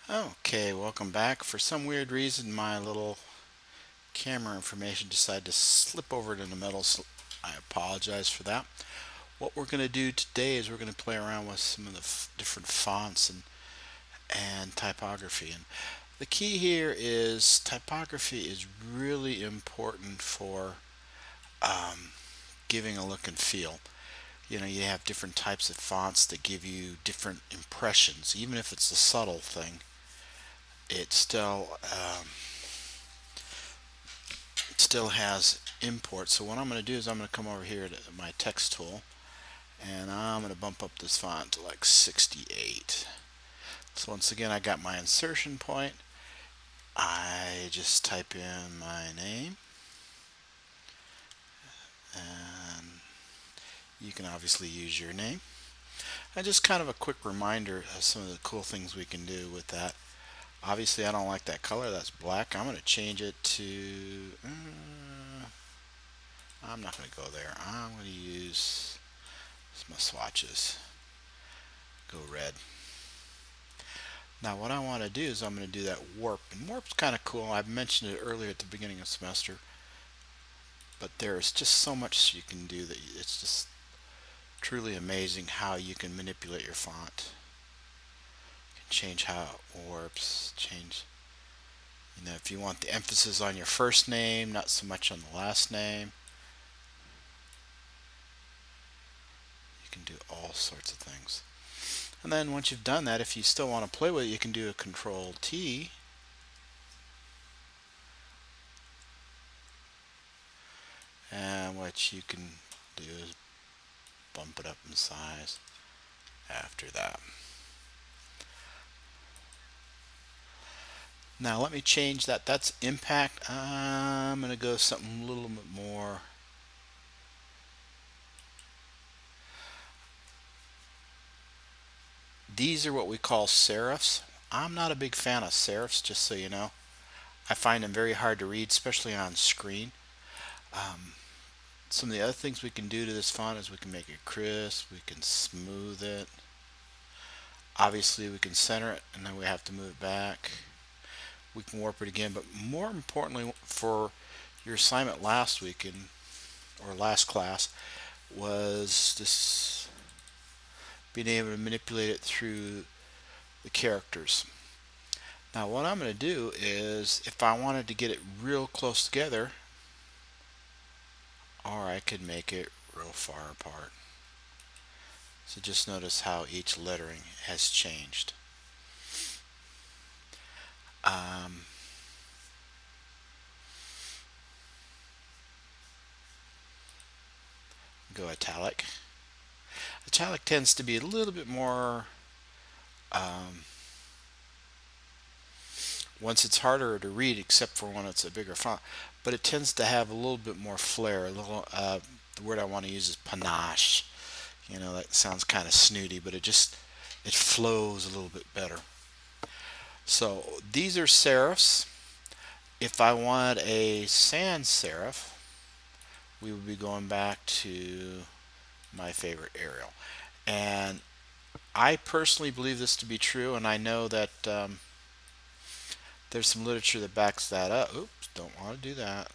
Okay, welcome back. For some weird reason, my little camera information decided to slip over to the middle, so I apologize for that. What we're going to do today is we're going to play around with some of the different fonts and typography. And the key here is typography is really important for um, giving a look and feel. You know, you have different types of fonts that give you different impressions. Even if it's a subtle thing, it still has import. So what I'm going to do is I'm going to come over here to my text tool and I'm going to bump up this font to like 68. So once again, I got my insertion point. I just type in my name, and you can obviously use your name. And just kind of a quick reminder of some of the cool things we can do with that. Obviously I don't like that color, that's black. I'm going to change it to I'm not going to go there. I'm going to use my swatches. Go red. Now what I want to do is I'm going to do that warp. And warp's kind of cool. I've mentioned it earlier at the beginning of the semester. But there's just so much you can do that it's just truly amazing how you can manipulate your font. You can change how it warps, change, if you want the emphasis on your first name, not so much on the last name. You can do all sorts of things. And then once you've done that, if you still want to play with it, you can do a Control T. And what you can do is bump it up in size after that. Now let me change that. That's impact. I'm going to go something a little bit more. These are what we call serifs. I'm not a big fan of serifs, just so you know. I find them very hard to read, especially on screen. Some of the other things we can do to this font is we can make it crisp, we can smooth it. Obviously we can center it, and then we have to move it back. We can warp it again, but more importantly for your assignment last week or last class was this being able to manipulate it through the characters. Now what I'm going to do is, if I wanted to get it real close together, or I could make it real far apart. So just notice how each lettering has changed. Um, go italic. Italic tends to be a little bit more, um, once it's harder to read, except for when it's a bigger font, but it tends to have a little bit more flair. A little, the word I want to use is panache. That sounds kind of snooty, but it flows a little bit better. So these are serifs. If I want a sans serif, we would be going back to my favorite Arial. And I personally believe this to be true, and I know that there's some literature that backs that up. Oops, don't want to do that.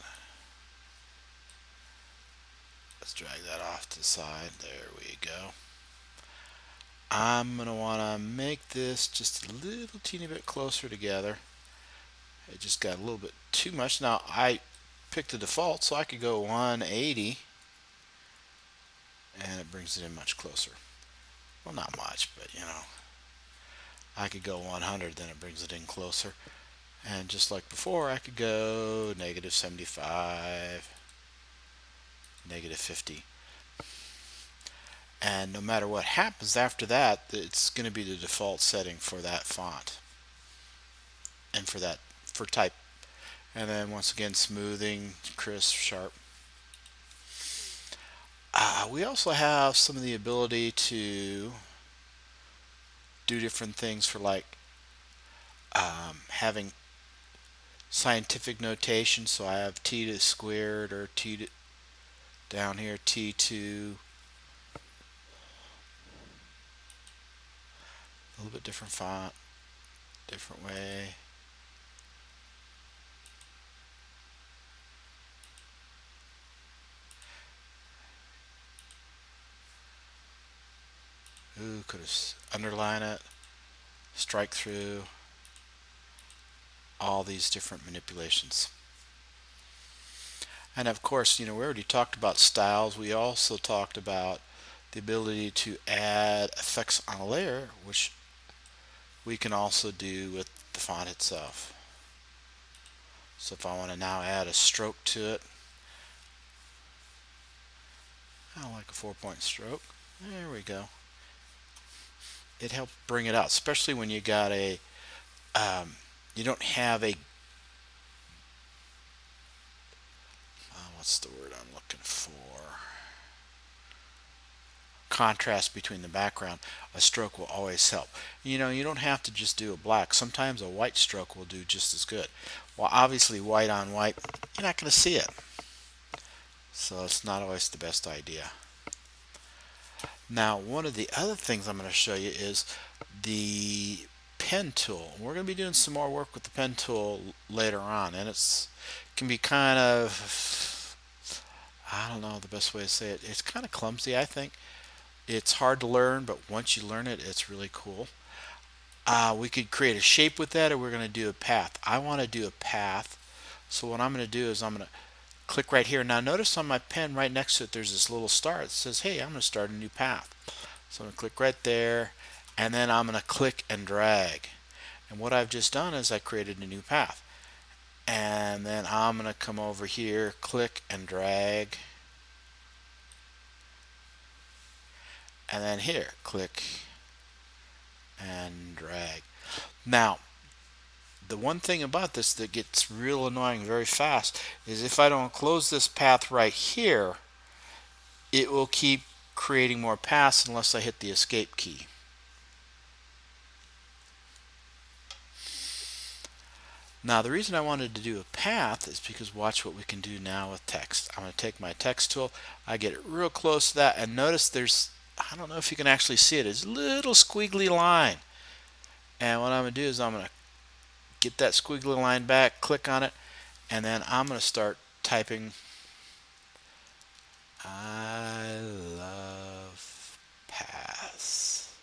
Let's drag that off to the side. There we go. I'm going to want to make this just a little teeny bit closer together. It just got a little bit too much. Now I picked the default, so I could go 180 and it brings it in much closer. Well, not much, but I could go 100, then it brings it in closer. And just like before, I could go negative 75, negative 50. And no matter what happens after that, it's going to be the default setting for that font and for type. And then once again, smoothing, crisp, sharp. We also have some of the ability to do different things for, like having scientific notation. So I have t to the squared, or t to, down here, t2, a little bit different font. different way. Ooh, could have underline it, strike through, all these different manipulations. And of course, we already talked about styles. We also talked about the ability to add effects on a layer, which we can also do with the font itself. So if I want to now add a stroke to it, I like a 4-point stroke. There we go. It helps bring it out, especially when you got you don't have a, what's the word I'm looking for? Contrast between the background. A stroke will always help. You don't have to just do a black. Sometimes a white stroke will do just as good. Well, obviously white on white, you're not going to see it. So it's not always the best idea. Now, one of the other things I'm going to show you is the pen tool. We're going to be doing some more work with the pen tool later on, and can be kind of, I don't know the best way to say it. It's kind of clumsy, I think. It's hard to learn, but once you learn it, it's really cool. We could create a shape with that, or we're going to do a path. I want to do a path. So what I'm going to do is I'm going to click right here. Now notice on my pen right next to it there's this little star that says, hey, I'm going to start a new path. So I'm going to click right there, and then I'm going to click and drag. And what I've just done is I created a new path. And then I'm going to come over here, click and drag. And then here, click and drag. Now, the one thing about this that gets real annoying very fast is if I don't close this path right here, it will keep creating more paths unless I hit the escape key. Now the reason I wanted to do a path is because watch what we can do now with text. I'm going to take my text tool, I get it real close to that, and notice I don't know if you can actually see it, it's a little squiggly line. And what I'm going to do is I'm going to get that squiggly line back, click on it, and then I'm going to start typing I love paths.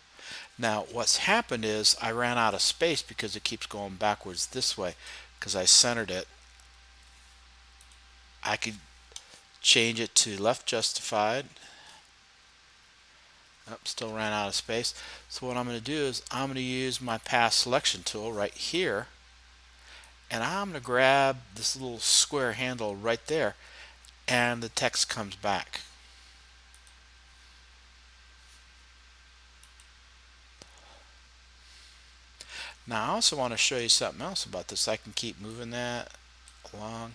Now what's happened is I ran out of space because it keeps going backwards this way because I centered it. I could change it to left justified. Oh, still ran out of space. So what I'm going to do is I'm going to use my path selection tool right here, and I'm going to grab this little square handle right there, and the text comes back. Now I also want to show you something else about this. I can keep moving that along,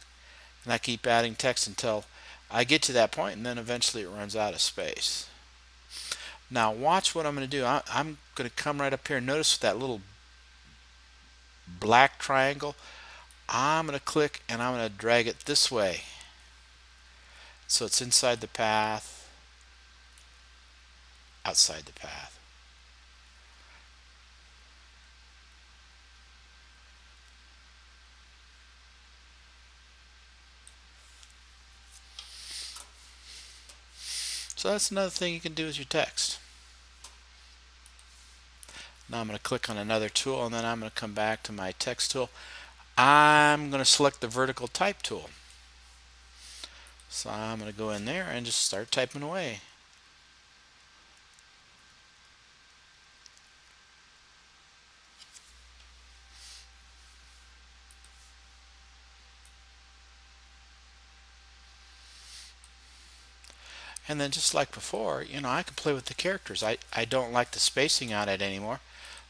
and I keep adding text until I get to that point, and then eventually it runs out of space. Now watch what I'm going to do. I'm going to come right up here and notice that little black triangle. I'm going to click and I'm going to drag it this way so it's inside the path, outside the path. So that's another thing you can do with your text. Now I'm going to click on another tool, and then I'm going to come back to my text tool. I'm going to select the vertical type tool. So I'm going to go in there and just start typing away. And then just like before, I can play with the characters. I don't like the spacing on it anymore.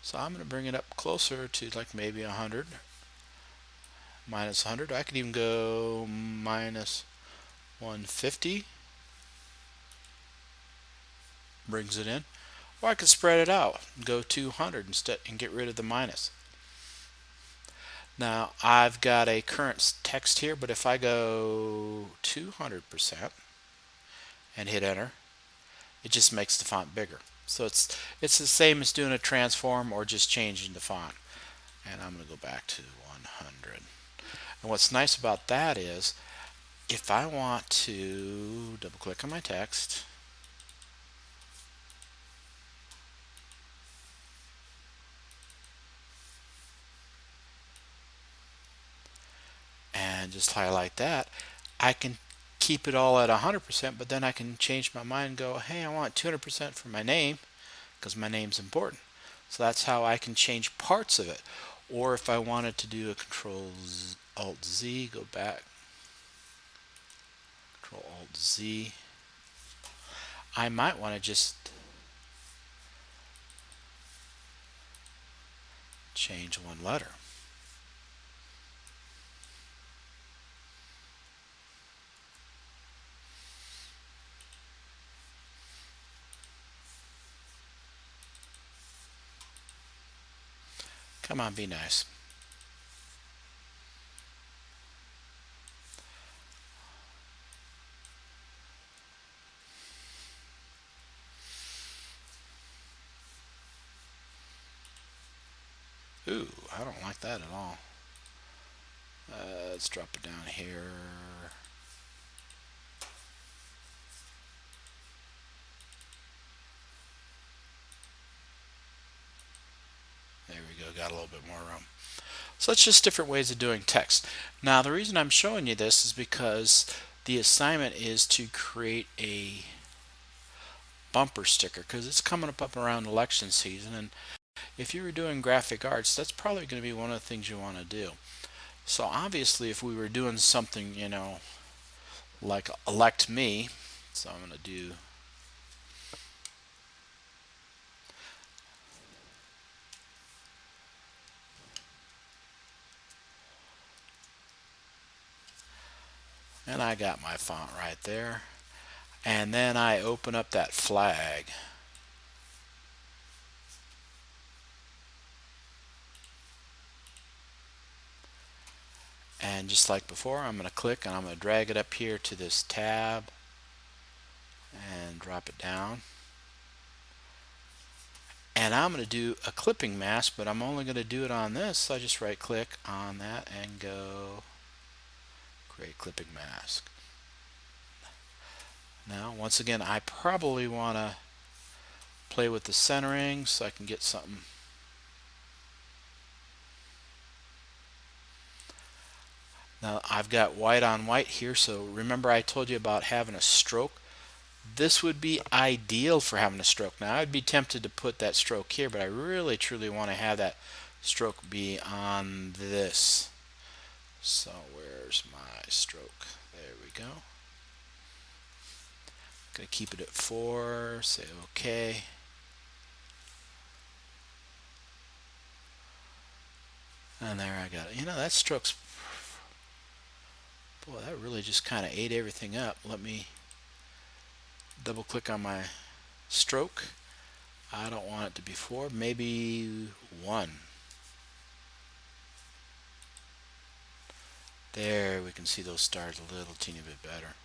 So I'm going to bring it up closer to like maybe 100. Minus 100. I could even go minus 150. Brings it in. Or I could spread it out and go 200 instead and get rid of the minus. Now I've got a current text here, but if I go 200% and hit enter, it just makes the font bigger. So it's the same as doing a transform or just changing the font. and I'm going to go back to 100. And what's nice about that is if I want to double click on my text and just highlight that, I can keep it all at 100%, but then I can change my mind and go, hey, I want 200% for my name because my name's important. So that's how I can change parts of it. Or if I wanted to do a Control Alt Z, go back, Control Alt Z, I might want to just change one letter. Come on, be nice. Ooh, I don't like that at all. Let's drop it down here. There we go, got a little bit more room. So that's just different ways of doing text. Now the reason I'm showing you this is because the assignment is to create a bumper sticker because it's coming up around election season, and if you were doing graphic arts, that's probably going to be one of the things you want to do. So obviously if we were doing something, you know, like elect me, so I'm going to do and I got my font right there, and then I open up that flag. And just like before, I'm going to click and I'm going to drag it up here to this tab and drop it down. And I'm going to do a clipping mask, but I'm only going to do it on this. So I just right click on that and go create clipping mask. Now, once again, I probably want to play with the centering so I can get something. Now I've got white on white here, so remember I told you about having a stroke. This would be ideal for having a stroke. Now I'd be tempted to put that stroke here, but I really truly want to have that stroke be on this. So where's my stroke? There we go. Gonna keep it at 4, say OK. And there I got it. You know, that stroke's, boy, that really just kind of ate everything up. Let me double click on my stroke. I don't want it to be 4, maybe 1. There, we can see those stars a little teeny bit better.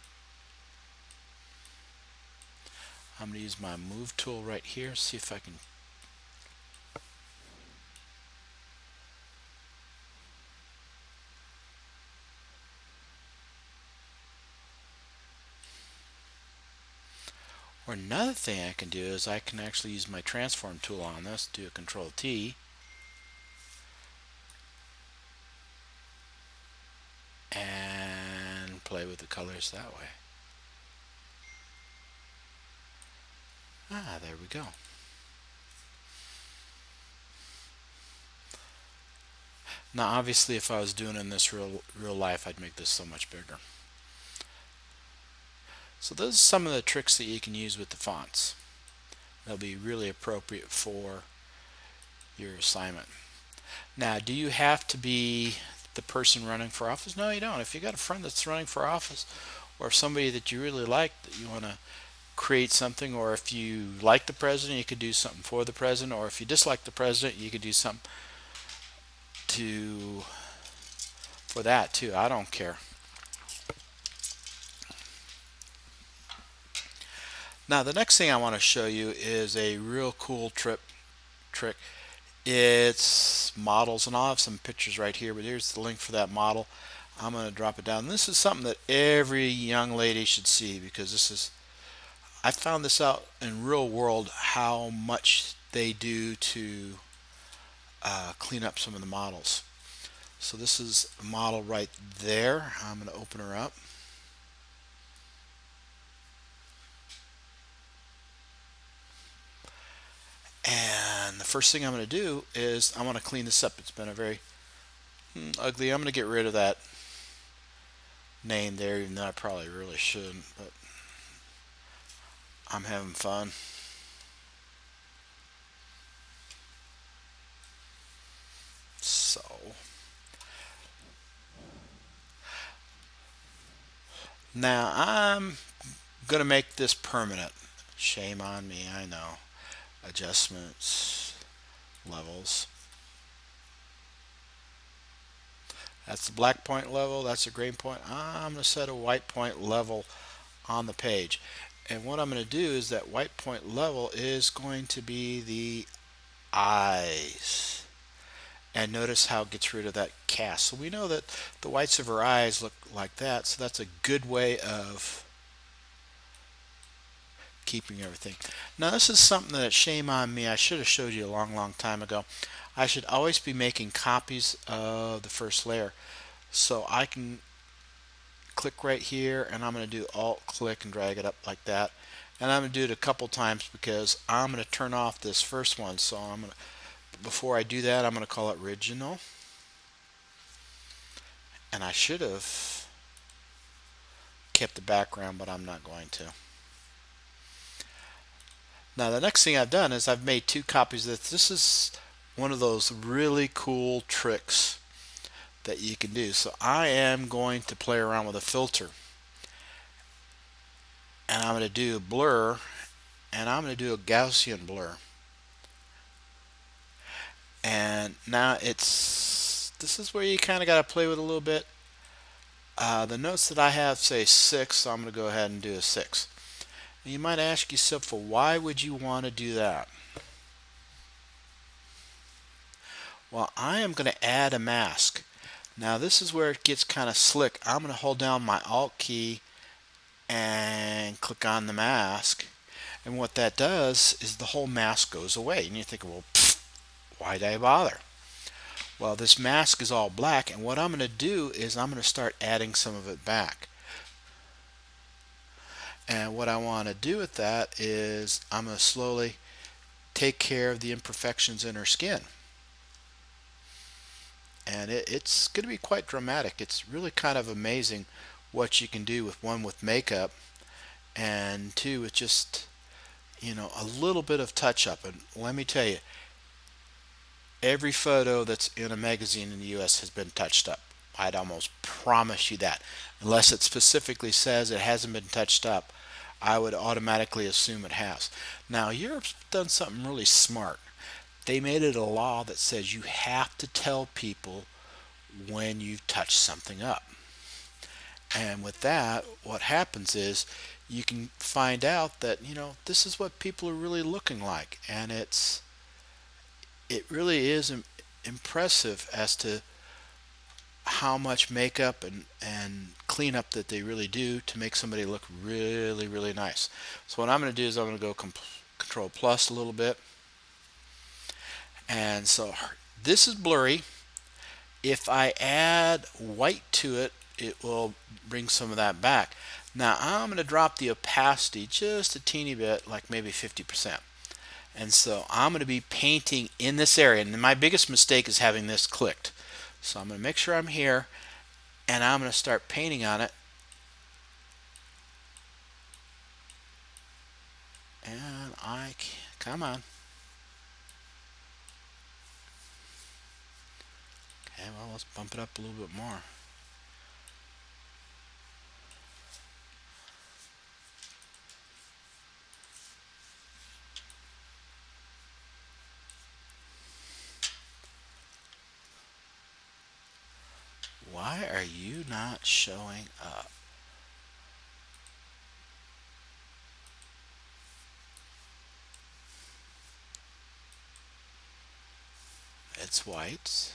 I'm going to use my move tool right here, see if I can. Or another thing I can do is I can actually use my transform tool on this, do a Control T, and play with the colors that way. Ah, there we go. Now obviously if I was doing it in this real life, I'd make this so much bigger. So those are some of the tricks that you can use with the fonts. They'll be really appropriate for your assignment. Now, do you have to be the person running for office? No, you don't. If you got a friend that's running for office, or somebody that you really like that you want to create something, or if you like the president, you could do something for the president, or if you dislike the president, you could do something for that too. I don't care. Now the next thing I want to show you is a real cool trick. It's models, and I'll have some pictures right here, but here's the link for that model. I'm going to drop it down. This is something that every young lady should see, because I found this out in real world how much they do to clean up some of the models. So this is a model right there. I'm going to open her up. And the first thing I'm going to do is I want to clean this up. It's been a very ugly. I'm going to get rid of that name there, even though I probably really shouldn't, but I'm having fun. So now I'm going to make this permanent. Shame on me, I know. Adjustments, levels. That's the black point level. That's a green point. I'm going to set a white point level on the page. And what I'm going to do is that white point level is going to be the eyes. And notice how it gets rid of that cast. So we know that the whites of her eyes look like that. So that's a good way of keeping everything. Now this is something that, shame on me, I should have showed you a long time ago. I should always be making copies of the first layer. So I can click right here, and I'm going to do alt click and drag it up like that. And I'm going to do it a couple times because I'm going to turn off this first one. So before I do that, I'm going to call it original. And I should have kept the background, but I'm not going to. Now the next thing I've done is I've made two copies of this. This is one of those really cool tricks that you can do. So I am going to play around with a filter, and I'm going to do a blur, and I'm going to do a Gaussian blur. And now this is where you kind of got to play with a little bit. The notes that I have say 6, so I'm going to go ahead and do a 6. And you might ask yourself, well, why would you want to do that? Well, I am going to add a mask. Now this is where it gets kind of slick. I'm going to hold down my Alt key and click on the mask. And what that does is the whole mask goes away. And you think, well, why did I bother? Well, this mask is all black, and what I'm going to do is I'm going to start adding some of it back. And what I want to do with that is I'm going to slowly take care of the imperfections in her skin. And it's going to be quite dramatic. It's really kind of amazing what you can do with, one, with makeup, and two, with just, a little bit of touch up. And let me tell you, every photo that's in a magazine in the US has been touched up. I'd almost promise you that. Unless it specifically says it hasn't been touched up, I would automatically assume it has. Now, Europe's done something really smart. They made it a law that says you have to tell people when you've touched something up. And with that, what happens is you can find out that, this is what people are really looking like. And it really is impressive as to how much makeup and cleanup that they really do to make somebody look really nice. So what I'm going to do is I'm going to go Control plus a little bit. And so this is blurry. If I add white to it, it will bring some of that back. Now I'm going to drop the opacity just a teeny bit, like maybe 50%. And so I'm going to be painting in this area. And my biggest mistake is having this clicked. So I'm going to make sure I'm here, and I'm going to start painting on it. And come on. Okay, well, let's bump it up a little bit more. Why are you not showing up? That's whites.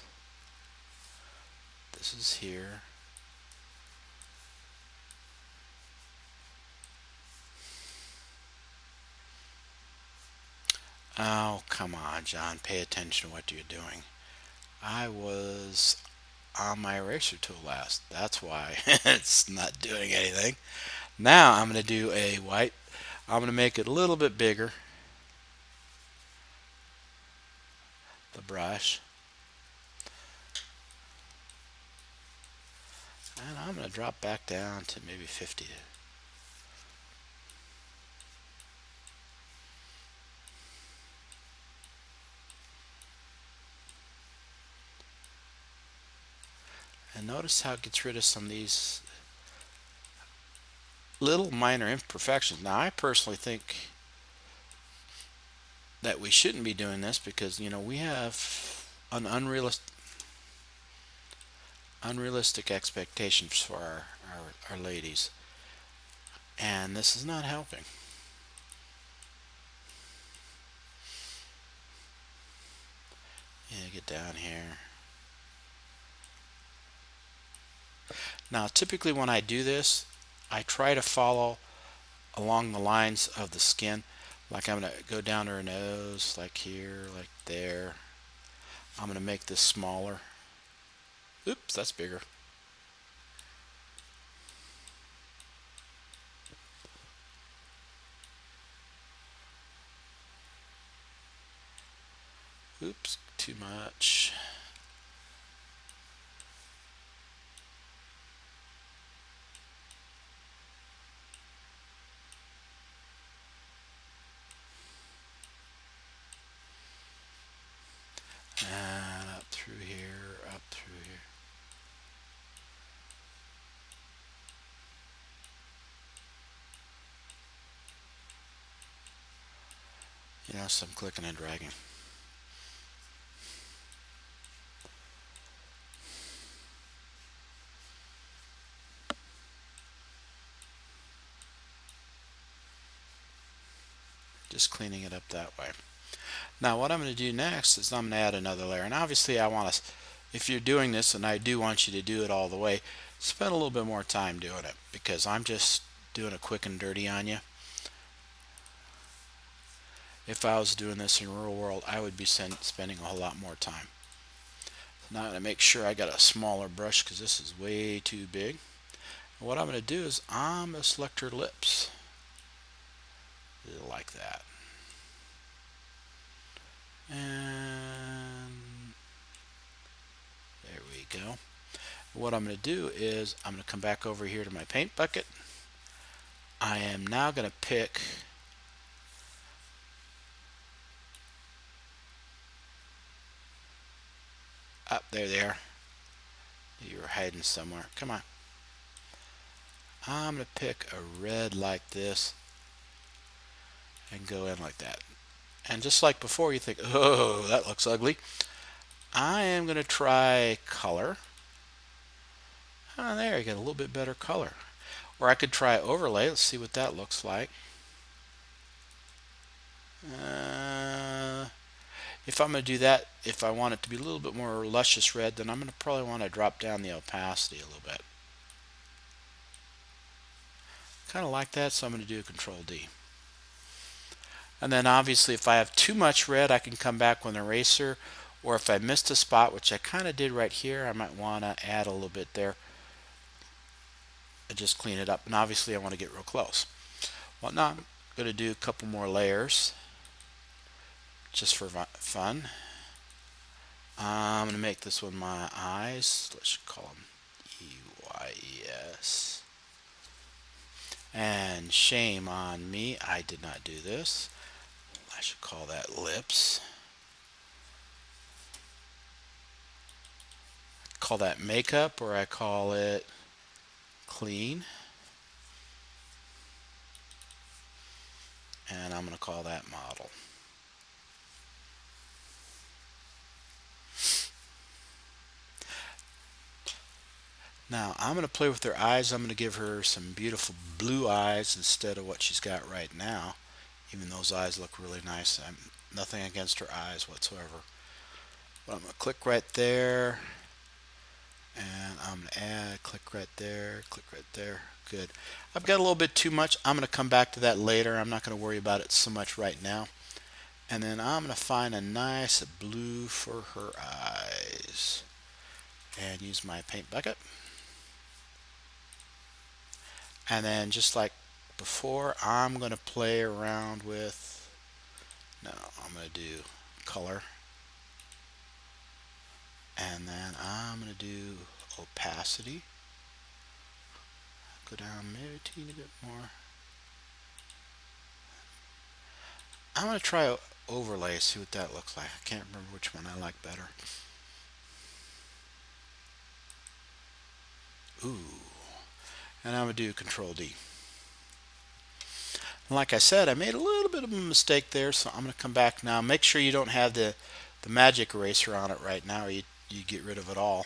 This is here. Oh, come on, John. Pay attention to what you're doing. I was on my eraser tool last. That's why it's not doing anything. Now I'm going to do a white. I'm going to make it a little bit bigger, the brush. And I'm going to drop back down to maybe 50. And notice how it gets rid of some of these little minor imperfections. Now I personally think that we shouldn't be doing this because we have an unrealistic expectations for our ladies, and this is not helping. Yeah, get down here. Now typically when I do this, I try to follow along the lines of the skin. Like I'm going to go down to her nose, like here, like there. I'm going to make this smaller. Oops, that's bigger. Oops, too much. And up through here, up through here. Some clicking and dragging. Just cleaning it up that way. Now what I'm going to do next is I'm going to add another layer. And obviously I want to, if you're doing this, and I do want you to do it all the way, spend a little bit more time doing it because I'm just doing a quick and dirty on you. If I was doing this in real world, I would be spending a whole lot more time. Now I'm going to make sure I got a smaller brush because this is way too big. And what I'm going to do is I'm going to select her lips. Like that. And there we go. What I'm going to do is I'm going to come back over here to my paint bucket. I am now going to pick up there they are. You were hiding somewhere. Come on. I'm going to pick a red like this and go in like that. And just like before, you think, oh, that looks ugly. I am going to try color. Oh, there you get a little bit better color. Or I could try overlay. Let's see what that looks like. If I'm going to do that, if I want it to be a little bit more luscious red, then I'm going to probably want to drop down the opacity a little bit. Kind of like that, so I'm going to do a Control D. And then obviously if I have too much red, I can come back with an eraser, or if I missed a spot, which I kind of did right here, I might want to add a little bit there. I just clean it up, and obviously I want to get real close. Well, now I'm going to do a couple more layers just for fun. I'm going to make this one my eyes. Let's call them EYES. And shame on me, I did not do this. I should call that lips. Call that makeup, or I call it clean. And I'm going to call that model. Now I'm going to play with her eyes. I'm going to give her some beautiful blue eyes instead of what she's got right now. Even those eyes look really nice. Nothing against her eyes whatsoever. But I'm going to click right there, and I'm going to add, click right there, click right there. Good. I've got a little bit too much. I'm going to come back to that later. I'm not going to worry about it so much right now. And then I'm going to find a nice blue for her eyes and use my paint bucket. And then just like before, I'm going to play around with, no, I'm going to do color. And then I'm going to do opacity. Go down maybe a teeny bit more. I'm going to try overlay, see what that looks like. I can't remember which one I like better. Ooh. And I'm going to do Control D. Like I said, I made a little bit of a mistake there, so I'm going to come back now. Make sure you don't have the magic eraser on it right now, or you get rid of it all.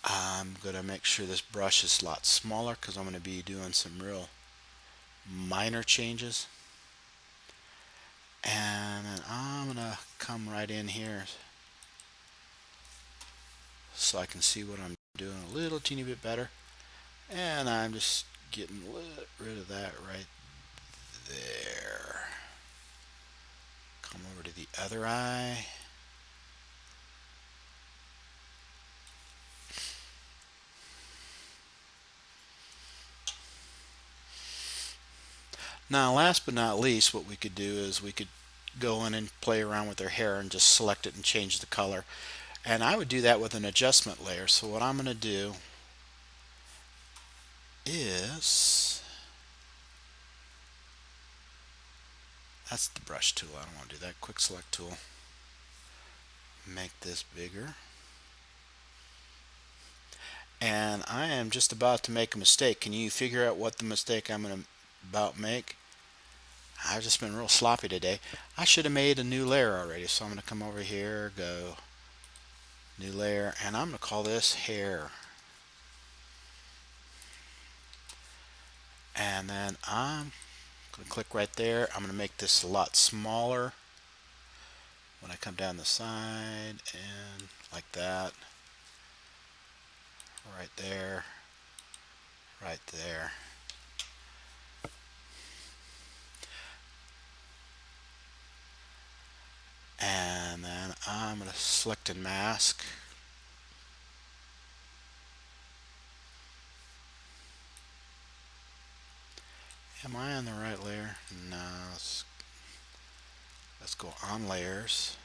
I'm going to make sure this brush is a lot smaller because I'm going to be doing some real minor changes. And then I'm going to come right in here so I can see what I'm doing a little teeny bit better. And I'm just getting rid of that right there. Come over to the other eye. Now, last but not least, what we could do is we could go in and play around with their hair and just select it and change the color. And I would do that with an adjustment layer. So what I'm going to do is, that's the brush tool. I don't want to do that. Quick select tool. Make this bigger. And I am just about to make a mistake. Can you figure out what the mistake I'm going to about make? I've just been real sloppy today. I should have made a new layer already. So I'm going to come over here, go new layer, and I'm going to call this hair. And then I'm going to click right there. I'm going to make this a lot smaller when I come down the side, and like that. Right there. Right there. And then I'm going to select and mask. Am I on the right layer? No. Let's go on layers.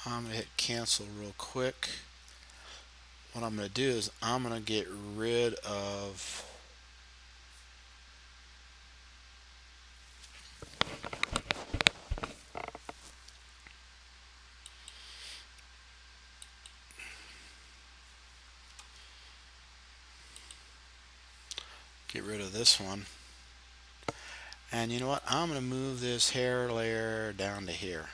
I'm going to hit cancel real quick. What I'm going to do is I'm going to get rid of this one. And you know what? I'm going to move this hair layer down to here.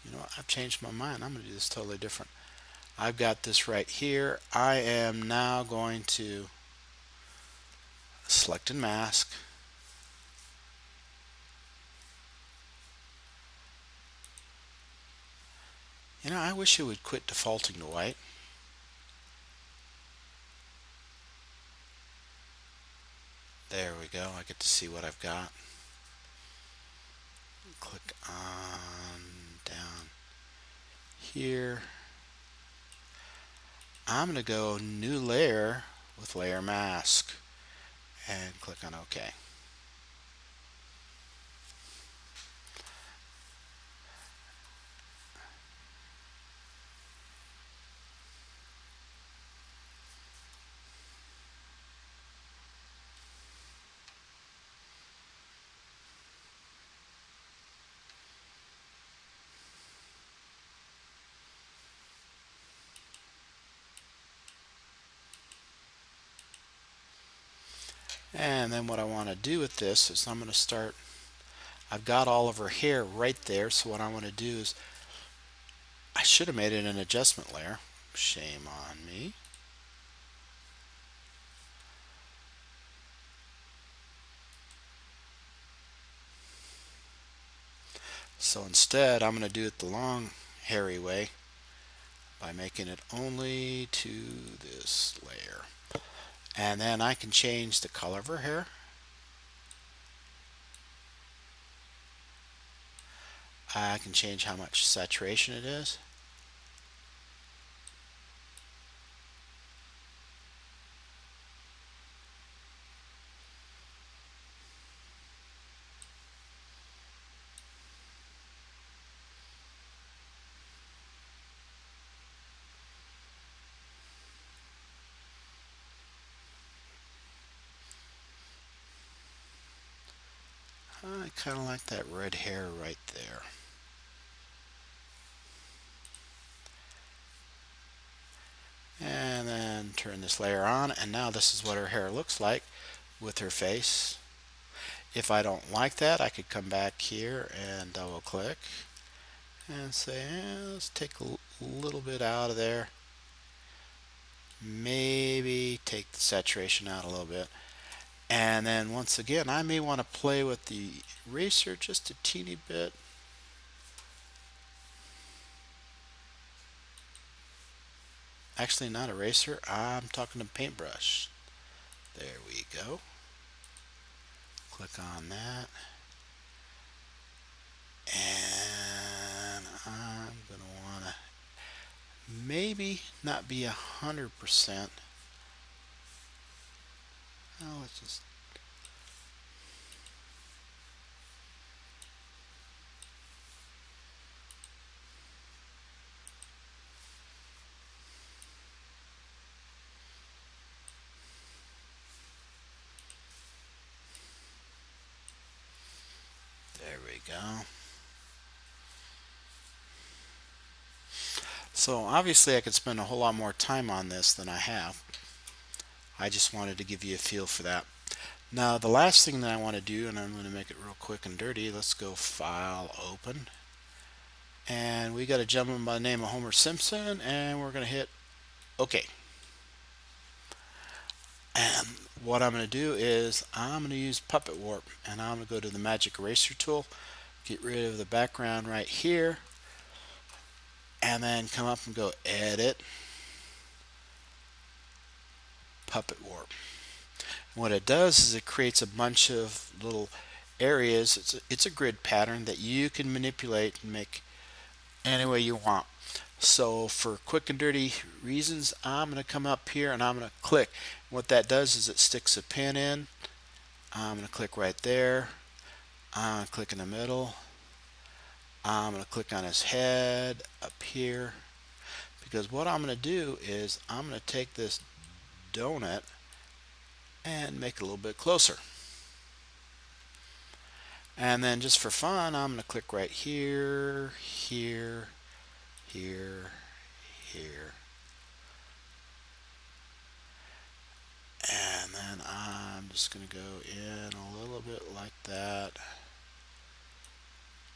You know what? I've changed my mind. I'm going to do this totally different. I've got this right here. I am now going to select and mask. You know, I wish it would quit defaulting to white. There we go. I get to see what I've got. Click on down here. I'm going to go new layer with layer mask and click on OK. And then what I want to do with this is I'm going to start, I've got all of her hair right there, so what I want to do is, I should have made it an adjustment layer. Shame on me. So instead, I'm going to do it the long, hairy way by making it only to this layer. And then I can change the color of her hair. I can change how much saturation it is. I kind of like that red hair right there. And then turn this layer on, and now this is what her hair looks like with her face. If I don't like that, I could come back here and double click and say, let's take a little bit out of there. Maybe take the saturation out a little bit. And then once again, I may want to play with the eraser just a teeny bit. Actually, not eraser, I'm talking to paintbrush. There we go. Click on that. And I'm going to want to maybe not be 100%. Oh, let's just, there we go. So obviously I could spend a whole lot more time on this than I have. I just wanted to give you a feel for that. Now the last thing that I want to do, and I'm going to make it real quick and dirty, let's go File, Open. And we got a gentleman by the name of Homer Simpson, and we're going to hit OK. And what I'm going to do is I'm going to use Puppet Warp, and I'm going to go to the Magic Eraser tool, get rid of the background right here, and then come up and go Edit, Puppet Warp. And what it does is it creates a bunch of little areas. It's a grid pattern that you can manipulate and make any way you want. So for quick and dirty reasons, I'm going to come up here and I'm going to click. What that does is it sticks a pin in. I'm going to click right there. I'm going to click in the middle. I'm going to click on his head up here, because what I'm going to do is I'm going to take this donut and make it a little bit closer. And then just for fun, I'm going to click right here, here, here, here. And then I'm just going to go in a little bit like that.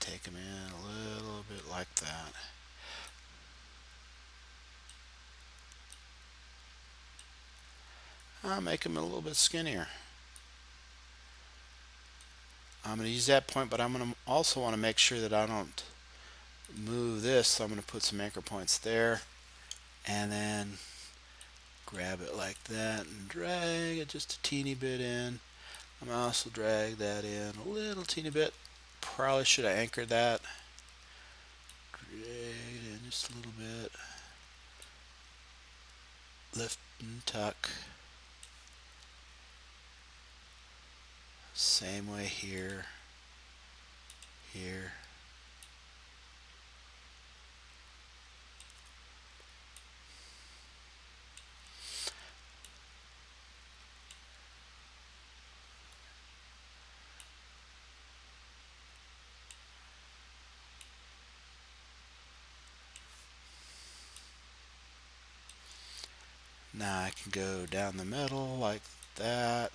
Take them in a little bit like that. I'll make them a little bit skinnier. I'm going to use that point, but I'm going to also want to make sure that I don't move this. So I'm going to put some anchor points there, and then grab it like that and drag it just a teeny bit in. I'm going to also drag that in a little teeny bit. Probably should have anchored that. Drag it in just a little bit. Lift and tuck. Same way here, here. Now I can go down the middle like that.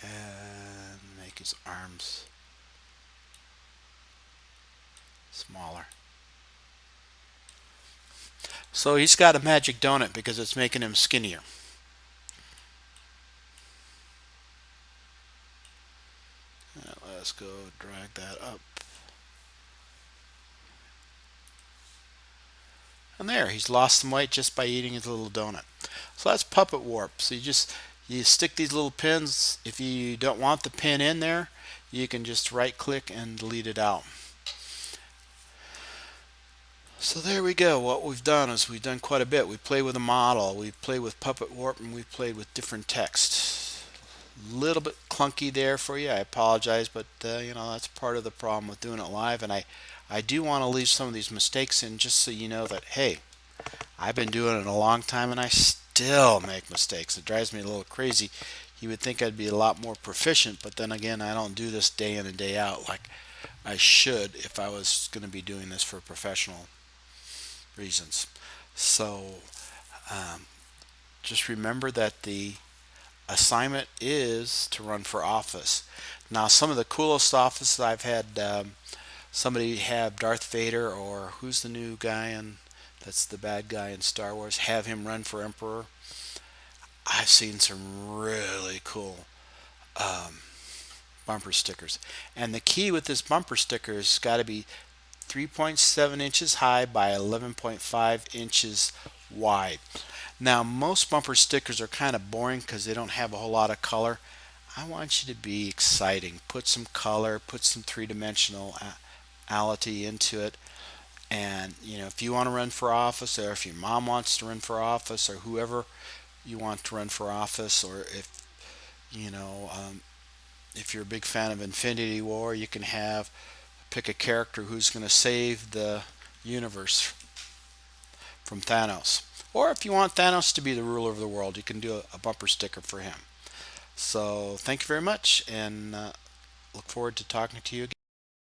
and make his arms smaller. So he's got a magic donut because it's making him skinnier. Let's go drag that up. And there, he's lost some weight just by eating his little donut. So that's puppet warp. So you stick these little pins. If you don't want the pin in there, you can just right click and delete it out. So there we go. What we've done is we've done quite a bit. We played with a model, we played with puppet warp, and we played with different text. A little bit clunky there for you. I apologize, but that's part of the problem with doing it live. And I do want to leave some of these mistakes in just so you know that, hey, I've been doing it a long time and I still make mistakes. It drives me a little crazy. You would think I'd be a lot more proficient, but then again, I don't do this day in and day out like I should if I was going to be doing this for professional reasons. So just remember that the assignment is to run for office. Now, some of the coolest offices I've had somebody have Darth Vader, or who's the new guy that's the bad guy in Star Wars, have him run for emperor. I've seen some really cool bumper stickers. And the key with this bumper sticker has got to be 3.7 inches high by 11.5 inches wide. Now, most bumper stickers are kind of boring because they don't have a whole lot of color. I want you to be exciting. Put some color, put some three-dimensionality into it. And if you want to run for office, or if your mom wants to run for office, or whoever you want to run for office, or you know if you're a big fan of Infinity War, you can pick a character who's going to save the universe from Thanos. Or if you want Thanos to be the ruler of the world, you can do a bumper sticker for him. So thank you very much, and look forward to talking to you again.